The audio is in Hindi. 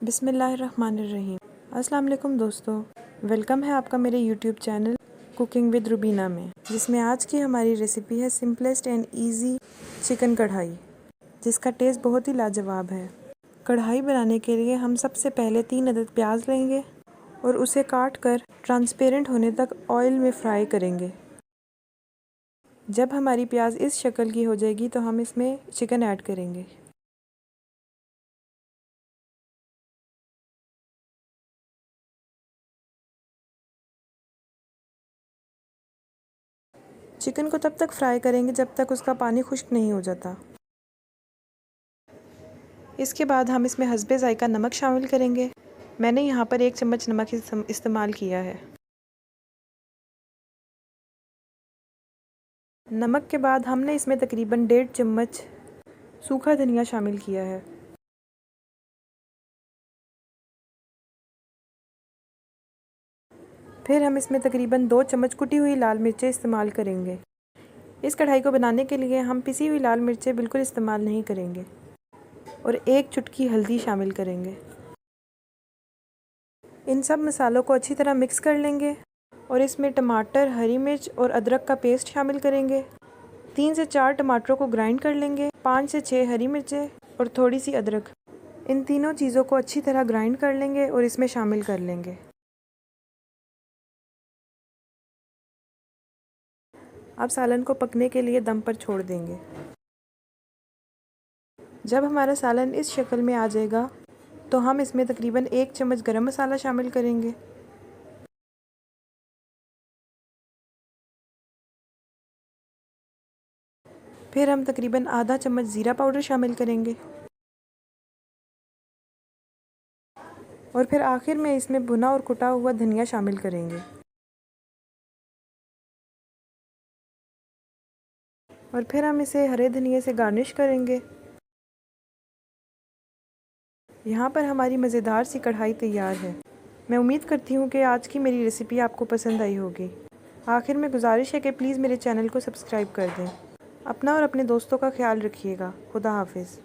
बिस्मिल्लाहिर्रहमानिर्रहीम। अस्सलाम वालेकुम दोस्तों, वेलकम है आपका मेरे YouTube channel cooking with Rubina में, जिसमें आज की हमारी रेसिपी है सिंपलेस्ट एंड इजी चिकन कढ़ाई, जिसका टेस्ट बहुत ही लाजवाब है। कढ़ाई बनाने के लिए हम सबसे पहले 3 अदद प्याज लेंगे और उसे काट कर ट्रांसपेरेंट होने तक ऑयल में फ्राई करेंगे। जब हमारी प्याज इस शक्ल की हो जाएगी तो हम इसमें चिकन ऐड करेंगे। चिकन को तब तक फ्राई करेंगे जब तक उसका पानी खुश्क नहीं हो जाता। इसके बाद हम इसमें हस्बे ज़ायका नमक शामिल करेंगे। मैंने यहाँ पर 1 चम्मच नमक इस्तेमाल किया है। नमक के बाद हमने इसमें तकरीबन 1.5 चम्मच सूखा धनिया शामिल किया है। फिर हम इसमें तकरीबन 2 चम्मच कुटी हुई लाल मिर्चें इस्तेमाल करेंगे। इस कढ़ाई को बनाने के लिए हम पिसी हुई लाल मिर्चें बिल्कुल इस्तेमाल नहीं करेंगे और 1 चुटकी हल्दी शामिल करेंगे। इन सब मसालों को अच्छी तरह मिक्स कर लेंगे और इसमें टमाटर, हरी मिर्च और अदरक का पेस्ट शामिल करेंगे। 3 से 4 टमाटरों को ग्राइंड कर लेंगे, 5 से 6 हरी मिर्चें और थोड़ी सी अदरक। इन तीनों चीज़ों को अच्छी तरह ग्राइंड कर लेंगे और इसमें शामिल कर लेंगे। अब सालन को पकने के लिए दम पर छोड़ देंगे। जब हमारा सालन इस शक्ल में आ जाएगा तो हम इसमें तकरीबन 1 चम्मच गरम मसाला शामिल करेंगे। फिर हम तकरीबन आधा चम्मच ज़ीरा पाउडर शामिल करेंगे और फिर आखिर में इसमें भुना और कुटा हुआ धनिया शामिल करेंगे और फिर हम इसे हरे धनिए से गार्निश करेंगे। यहाँ पर हमारी मज़ेदार सी कढ़ाई तैयार है। मैं उम्मीद करती हूँ कि आज की मेरी रेसिपी आपको पसंद आई होगी। आखिर में गुजारिश है कि प्लीज़ मेरे चैनल को सब्सक्राइब कर दें। अपना और अपने दोस्तों का ख्याल रखिएगा। खुदा हाफिज़।